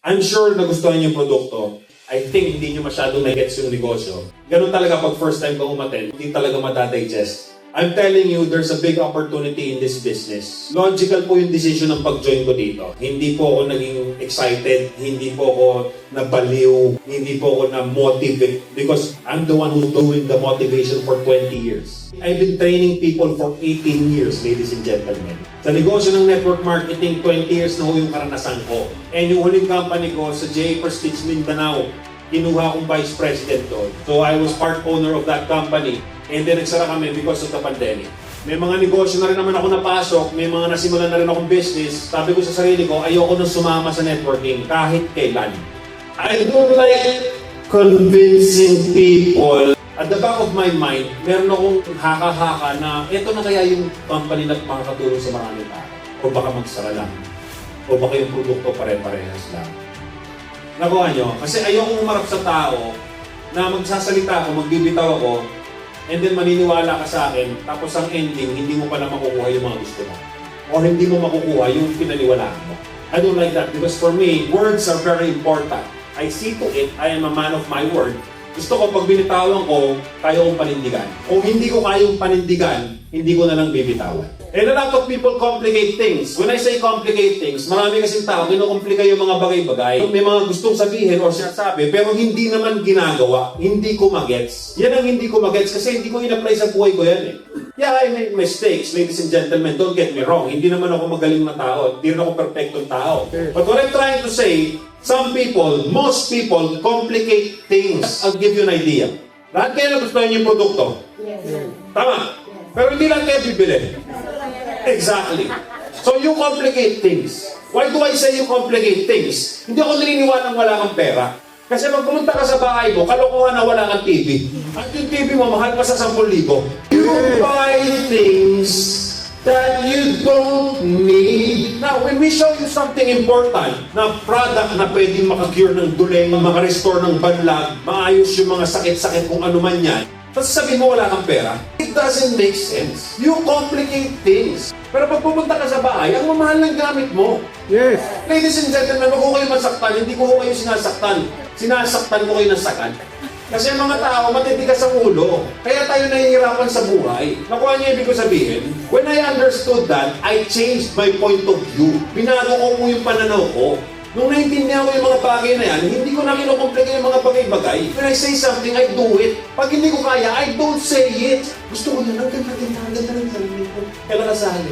I'm sure nagustuhan niyo yung produkto. I think hindi niyo masyadong na-gets yung negosyo. Ganun talaga pag first time ka umattend, hindi talaga madadigest. I'm telling you, there's a big opportunity in this business. Logical po yung decision ng pag-join ko dito. Hindi po ako naging excited, hindi po ako nabaliw, hindi po ako na-motivate because I'm the one who's doing the motivation for 20 years. I've been training people for 18 years, ladies and gentlemen. Sa negosyo ng network marketing, 20 years na ho yung karanasan ko. And yung huling company ko sa J. Prestige Mindanao, kinuha akong vice president doon. So I was part owner of that company. And then nagsara kami because of the pandemic. May mga negosyo na rin naman ako napasok, may mga nasimulan na rin akong business. Sabi ko sa sarili ko, ayoko nang sumama sa networking kahit kailan. I don't like convincing people. At the back of my mind, meron akong haka-haka na ito na kaya yung company na makakatulong sa maraming tao. O baka magsara lang. O baka yung produkto pare-parehas lang. Nakuha nyo? Kasi ayokong umarap sa tao na magsasalita ako, magbibitaw ako, and then maniniwala ka sa akin, tapos ang ending, hindi mo pala makukuha yung mga gusto mo. Or hindi mo makukuha yung pinaniwalaan mo. I don't like that because for me, words are very important. I see to it, I am a man of my word. Gusto ko pag binitawan ko, kaya kong panindigan. Kung hindi ko kayong panindigan, hindi ko na lang bibitawan. And a lot of people complicate things. When I say complicate things, marami kasing tao, kinukomplika yung mga bagay-bagay. May mga gustong sabihin or sinasabi, pero hindi naman ginagawa. Hindi ko magets. Yan ang hindi ko magets kasi hindi ko in-apply sa buhay ko yan eh. Yeah, I make mistakes, ladies and gentlemen. Don't get me wrong. Hindi naman ako magaling na tao. Hindi rin ako perfectong tao. But what I'm trying to say, some people, most people, complicate things. I'll give you an idea. Lahat kayo nagustuhan yung produkto. Yes. Tama. Pero hindi lang kayo bibili. Exactly. So you complicate things. Why do I say you complicate things? Hindi ako naniniwala ng wala kang pera. Kasi pag pumunta ka sa bahay mo, kalokohan na wala kang TV. At yung TV mo, mahal pa sa 10,000. You buy things that you don't need. Now, when we show you something important, na product na pwedeng makakure ng duleng, makarestore ng banlag, maayos yung mga sakit-sakit kung ano man yan, tapos sabihin mo wala kang pera, it doesn't make sense. You complicate things. Pero pag pumunta ka sa bahay, ang mamahal ng gamit mo. Yes. Ladies and gentlemen, wag ko kayo masaktan, hindi ko kayo sinasaktan. Sinasaktan ko kayo ng sakal. Kasi ang mga tao, matitigas ang ulo. Kaya tayo nahihirapan sa buhay. Nakuha niyo ibig ko sabihin? When I understood that, I changed my point of view. Binago ko yung pananaw ko. Nung naintindihan ko yung mga bagay na yan, hindi ko na kinukomplika yung mga bagay-bagay. When I say something, I do it. Pag hindi ko kaya, I don't say it. Gusto ko na lang, ganda ng sarili ko. Kailan kasali?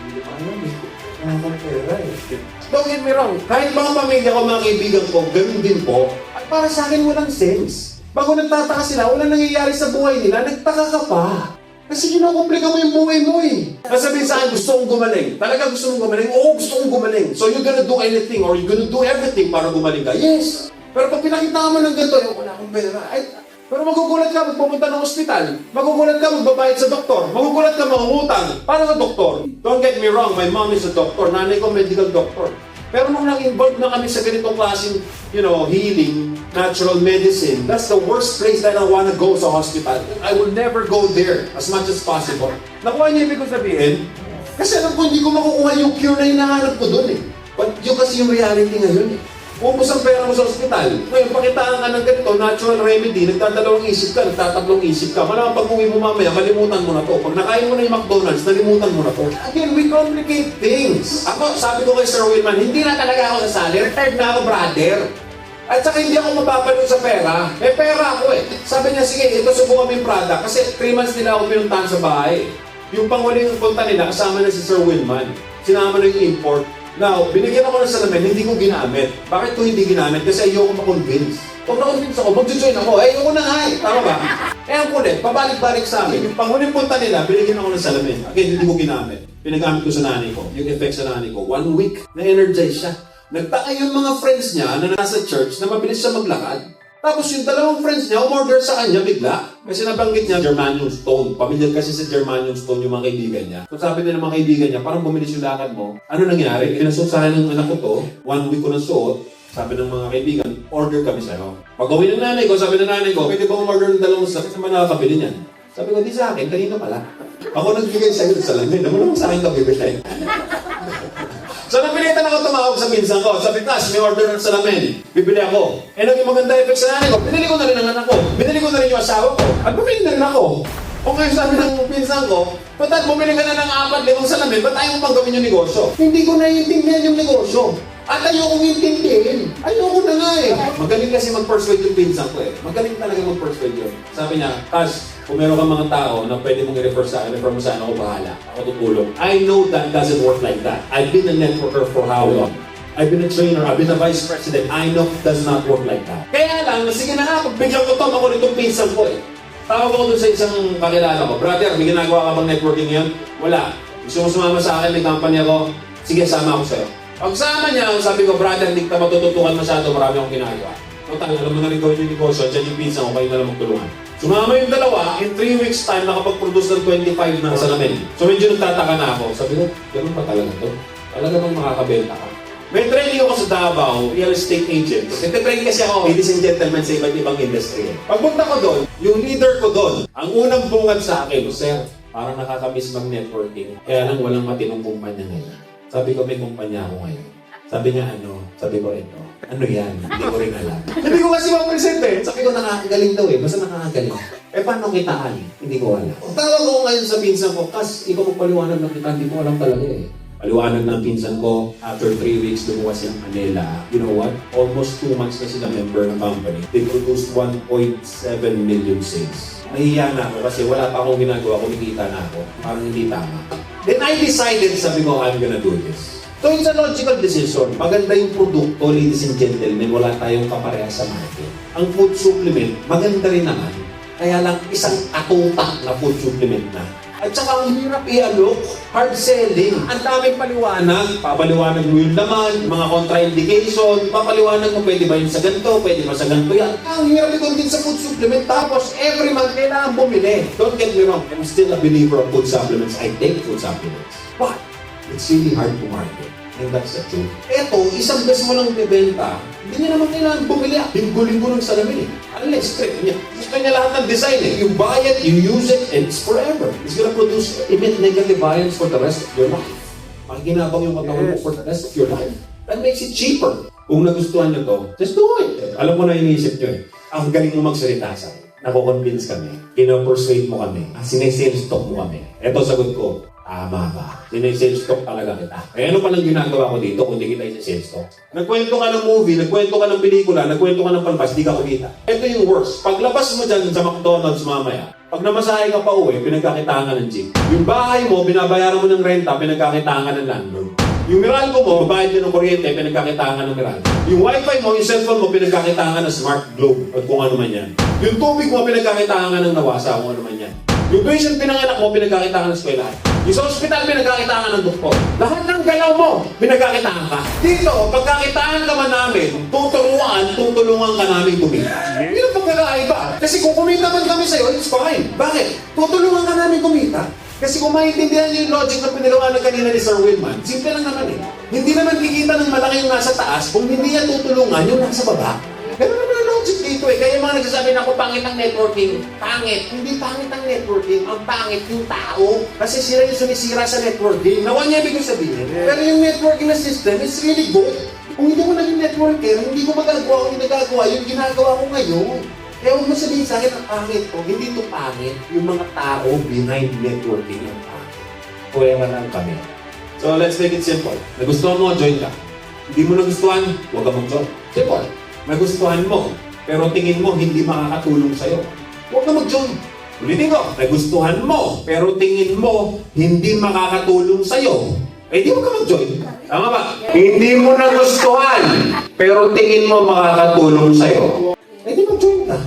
Hindi ko alam eh. Nakakapera eh. Don't get me wrong. Kahit mga pamilya ko, mga kaibigan ko, ganun din po. At para sa akin, walang sense. Bago nagtataka sila, walang nangyayari sa buhay nila, nagtaka ka pa. Kasi kinukomplika mo yung buhay mo eh. Nasabihin sa akin, gusto kong gumaling. Talaga gusto mong gumaling? Oo, gusto kong gumaling. So you're gonna do anything or you're gonna do everything para gumaling ka? Yes. Pero pag pinakita mo ng ganito, wala akong pera. Pero magugulat ka magpupunta ng ospital. Magugulat ka magbabayad sa doktor. Magugulat ka mangungutang para sa doktor. Don't get me wrong, my mom is a doctor. Nanay ko medical doctor. Pero nung nag-involve na kami sa ganitong klaseng, healing, natural medicine, that's the worst place that I wanna go sa hospital. I will never go there as much as possible. Nakuha niyo ibig ko sabihin? Kasi alam ko hindi ko makukuha yung cure na hinahanap ko doon eh. But yun kasi yung reality ngayon eh. Ubus ang pera mo sa ospital. Ngayon, pakitaan ka ng ganito, natural remedy, nagdadalawang isip ka, nagtatatlong isip ka. Malamang pag uwi mo mamaya, malimutan mo na to. Pag nakain mo na yung McDonald's, nalimutan mo na to. Again, we complicate things. Ako, sabi ko kay Sir Wilman, hindi na talaga ako sasali. Retired na ako, brother. At saka hindi ako mapapalo sa pera. May pera ako eh. Sabi niya, sige, ito subukan mo yung product. Kasi 3 months nila ako pinuntahan sa bahay. Yung pangwaling punta nila, kasama na si Sir Wilman. Sinama na yung import. Now, binigyan ako ng salamin, hindi ko ginamit. Bakit ko hindi ginamit? Kasi ayoko ma-convince. Pag na-convince ako, mag-join ako, ayoko na nga eh. Tama ba? Ang kulit, pabalik-balik sa amin. Yung panghuling punta nila, binigyan ako ng salamin. Again, hindi ko ginamit. Pinagamit ko sa nanay ko. Yung effect sa nanay ko. 1 week, na-energize siya. Nagtaka yung mga friends niya na nasa church na mabilis siya maglakad. Tapos yung 2 friends niya, umorder sa kanya bigla. Kasi nabanggit niya, Germanium Stone. Pamilyar kasi sa Germanium Stone yung mga kaibigan niya. So sabi niya ng mga kaibigan niya, parang bumilis yung lakad mo. Ano nangyari? Pinasuot sa akin ng anak ko to, 1 week ko na suot. Sabi ng mga kaibigan, order kami sa'yo. Pag-uwi ng nanay ko, sabi ng nanay ko, pwede ba umorder ng 2 sakit naman nakakabili niyan? Sabi ko, di sa akin, kanina pala. Ako nagbigay sa'yo ng salamin. Naman naman sa akin ka bibili. So napilitan ako tumawag sa pinsan ko. Sabi, Tash, may order ng salamin. Bibili ako. Eh, naging maganda effect sa nanay ko. Binili ko na rin ang anak ko. Binili ko na rin yung asawa ko. At bumili na rin ako. O ngayon sabi ng pinsan ko, ba't bumili ka na ng 4-5 salamin, ba't ayaw mo pang gawin yung negosyo? Hindi ko naiintindihan yung negosyo. At ayokong intindihin. Ayoko na nga eh. Magaling kasi mag-persuade yung pinsan ko eh. Magaling talaga mag-persuade yun. Sabi niya, Tash, kung meron kang mga tao na pwede mong i-refer sa akin, refer mo sa akin, ako bahala. Ako tutulong. I know that doesn't work like that. I've been a networker for how long? I've been a trainer, I've been a vice president. I know it does not work like that. Kaya lang, sige na nga, pagbigyan ko to, ako nitong pinsan ko eh. Tawag ako doon sa isang kakilala ko, brother, may ginagawa ka bang networking ngayon? Wala. Gusto mo sumama sa akin, may company ako, sige, sama ako sa'yo. Pagsama niya, sabi ko, brother, hindi ka matututukan masyado, marami akong ginagawa. Total, alam mo na rin gawin yung negosyo, dyan yung pinsan ko, kayo na lang magtulungan. Sumama yung dalawa, in 3 weeks time, nakapag-produce ng 25 na salamin. So medyo nagtataka na ako. Sabi ko, ganun pa talaga to? Talaga bang makakabenta ka? May training ako sa Davao, real estate agent. Nagtatrain kasi ako, ladies and gentlemen, sa iba't ibang industry. Pagpunta ko doon, yung leader ko doon, ang unang bungad sa akin, Sir, parang nakakamiss mag-networking. Kaya lang walang matinong kumpanya ngayon. Sabi ko, may kumpanya ako ngayon. Sabi niya, ano? Sabi ko, ito. Ano yan? Hindi ko rin alam. Hindi ko kasi ma-present eh. Sabi ko, nakakagaling daw eh. Basta nakakagaling. Eh, paano kitaan? Hindi ko alam. Tawag ko ngayon sa pinsan ko, Kas, ikaw magpaliwanag ng kita, hindi ko alam talaga eh. Paliwanag ng pinsan ko, after 3 weeks, lumuwas yung Manila. You know what? Almost 2 months na sila member ng company. They produced 1.7 million sales. Nahiya na ako kasi wala pa akong ginagawa, kumikita na ako. Parang hindi tama. Then I decided, sabi ko, I'm gonna do this. So it's a logical decision. Maganda yung produkto, ladies and gentlemen, wala tayong kapareha sa market. Ang food supplement, maganda rin naman. Kaya lang isang atutak na food supplement na. At saka ang hirap i-alok, hard selling. Ang daming paliwanag. Papaliwanag mo yung laman, mga contraindication, papaliwanag mo pwede ba yun sa ganito, pwede ba sa ganito yan. Ang hirap ito din sa food supplement. Tapos every month kailangan bumili. Don't get me wrong, I'm still a believer of food supplements. I take food supplements. But it's really hard to market. And that's the truth. Eto, isang beses mo lang bibenta, hindi niya naman kailangan bumili. Linggo-linggo ng salamin eh. Unless, straight niya. Gusto niya lahat ng design eh. You buy it, you use it, and it's forever. It's gonna produce, emit negative ions for the rest of your life. Makikinabang yung katawan mo for the rest of your life. That makes it cheaper. Kung nagustuhan niyo to, just do it. Alam mo na iniisip niyo eh. Ang galing mo magsalita sa akin. Nako-convince kami. Kino-persuade mo kami. Sinesales talk mo kami. Eto sagot ko. Tama ba? Sinesales talk talaga kita. Eh ano pa lang ginagawa ko dito kung di kita i-sales talk? Nagkwento ka ng movie, nagkwento ka ng pelikula, nagkwento ka ng palabas, di ka kumita. Ito yung worst. Paglabas mo dyan sa McDonald's mamaya, pag namasahe ka pa uwi, pinagkakitaan ka ng jeep. Yung bahay mo, binabayaran mo ng renta, pinagkakitaan ka ng landlord. Yung Meralco mo, babayad ka ng kuryente, pinagkakitaan ka ng Meralco. Yung wifi mo, yung cellphone mo, pinagkakitaan ka ng smart globe at kung ano man yan. Yung tubig mo, pinagkakitaan ka ng nawasa, kung ano man yan. Yung tuition pinanganak mo, pinagkakitaan ka ng eskwelahan. Yung sa ospital, pinagkakitaan ka ng doktor. Lahat ng galaw mo, pinagkakitaan ka. Dito, pagkakitaan ka man namin, tutulungan ka namin kumita. Hindi na pagkakaiba. Kasi kung kumita man kami sa'yo, it's fine. Bakit? Tutulungan ka namin kumita. Kasi kung maintindihan niyo yung logic na piniliwanag kanina ni Sir Wilman, simple lang naman eh. Hindi naman kikita ng malaki yung nasa taas kung hindi niya tutulungan yung nasa baba. Ganun naman ang logic dito eh. Kaya yung mga nagsasabi na ako, pangit ang networking. Pangit. Hindi pangit ang networking. Ang pangit yung tao. Kasi sila yung sumisira sa networking. Nakuha niya ibig sabihin. Pero yung networking na system is really good. Kung hindi ko naging networker, hindi ko magagawa kung ginagawa yung ginagawa ko ngayon. Kaya huwag mo sabihin sa akin ang pangit ko. Hindi ito pangit. Yung mga tao behind networking ang pangit. Kuwera lang kami. So let's make it simple. Nagustuhan mo, join ka. Hindi mo nagustuhan, huwag ka mag-join. Simple. Nagustuhan mo, pero tingin mo hindi makakatulong sa'yo. Huwag ka mag-join. Ulitin ko, nagustuhan mo, pero tingin mo hindi makakatulong sa'yo. Eh, di mo ka mag-join. Tama ba? Hindi mo nagustuhan, pero tingin mo makakatulong sa'yo. Eh, di mag-join ka.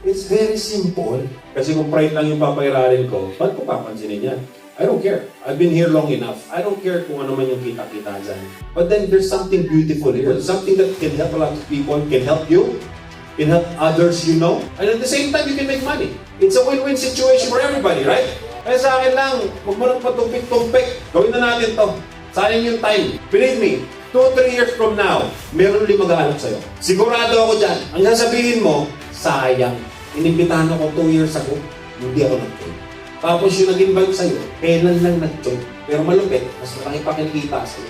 It's very simple. Kasi kung pride lang yung papairarin ko, ba't ko papansinin yan? I don't care. I've been here long enough. I don't care kung ano man yung kita-kita dyan. But then there's something beautiful here. Something that can help a lot of people, can help you, can help others you know. And at the same time, you can make money. It's a win-win situation for everybody, right? Kaya sa akin lang, huwag mo nang patumpik-tumpik. Gawin na natin to. Sayang yung time. Believe me, 2-3 years from now, meron ulit maghahanap sa'yo. Sigurado ako dyan. Ang sasabihin mo, sayang. Inimbitahan ako 2 years ago, hindi ako nag-join. Tapos yung nag-invite sa'yo, kailan lang nag-join. Pero malupit, mas malaki pa kinikita sa'yo.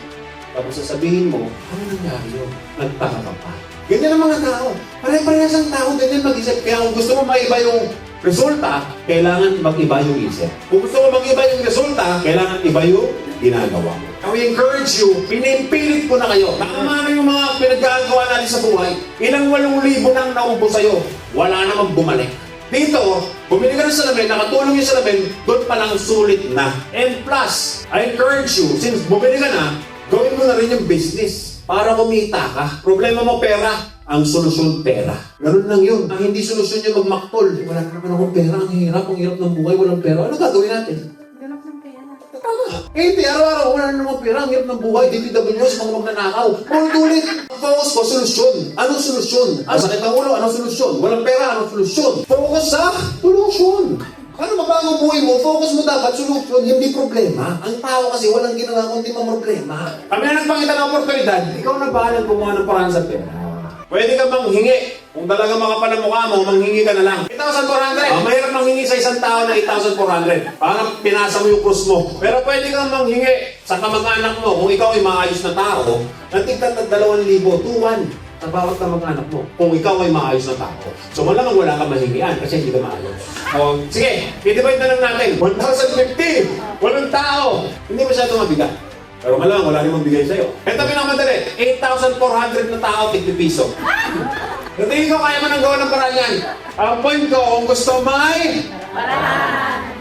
Tapos sasabihin mo, ano nangyari yun? Nagtaka ka pa. Ganyan ang mga tao. Pare-parehas ang tao, ganyan mag-isip. Kaya kung gusto mo maiba yung resulta, kailangan mag-iba yung isip. Kung gusto mo mag-iba yung resulta, kailangan iba yung ginagawa mo. I encourage you, pinipilit ko na kayo. Tama na yung mga pinagagawa natin sa buhay. Ilang 8,000 nang naubo sa'yo. Wala namang bumalik. Dito, bumili ka ng salamin, nakatulong yung salamin, doon pa lang sulit na. And plus, I encourage you, since bumili ka na, gawin mo na rin yung business para kumita ka. Problema mo pera, ang solusyon pera. Ganun lang yun. Ang hindi solusyon yung magmaktol. Wala ka naman akong pera, ang hirap ng buhay, walang pera. Ano gagawin natin? Ganap ng pera. Tama. Eh, hindi, araw-araw, wala na namang pera, ang hirap ng buhay, DPWs, mga magnanakaw. Ulit-ulit. Ang focus ko, solusyon. Anong solusyon? Ang sakit ng ulo, anong solusyon? Walang pera, anong solusyon? Focus sa solusyon. Ano mabago buhay mo? Focus mo dapat, solusyon, hindi problema. Ang tao kasi walang ginawa kundi mga problema. Kami na nagpakita ng oportunidad, ikaw na bahalang gumawa ng paraan sa pera. Pwede ka manghingi. Kung talaga makapal ang mukha mo, manghingi ka na lang. 8,400. Mahirap manghingi sa isang tao na 8,400. Parang pinasa mo yung krus mo. Pero pwede kang manghingi sa kamag-anak mo kung ikaw ay maayos na tao. Natigtat at 2,000, 2,100 sa bawat kamag-anak mo. Kung ikaw ay maayos na tao. So malamang wala kang mahingian kasi hindi ka maayos. O, sige, i-divide na lang natin. 1,050. Walang tao. Hindi masyado mabigat. Pero malamang wala namang bigay sa'yo. Ito pinakamadali. 8,400 na tao, 50 piso. Natingin ko kaya mo nang gawa ng paraan yan. Ang point ko, kung gusto may...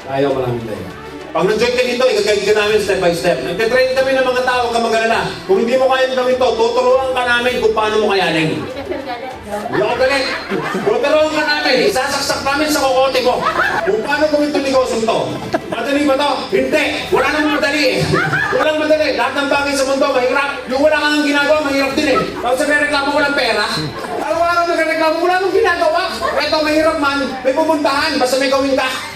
Ayaw maraming tayo. Pag nag-join ka dito, i-guide ka namin step by step. Nagtitrain kami ng mga tao, ka mag-alala. Kung hindi mo kaya gawin to, tuturuan ka namin kung paano mo kayanin. Hindi ako galit. Tuturuan ka namin. Isasaksak namin sa kokote mo. Kung paano gawin itong negosyo to. Madali ba to? Hindi. Wala namang madali eh. Walang madali. Lahat ng bagay sa mundo, mahirap. Yung wala kang ginagawa, mahirap din eh. Tapos nagreklamo ko ng pera. Araw-araw nagreklamo, wala nang ginagawa. Ito, mahirap man. May pupuntahan. Basta may gawin ka.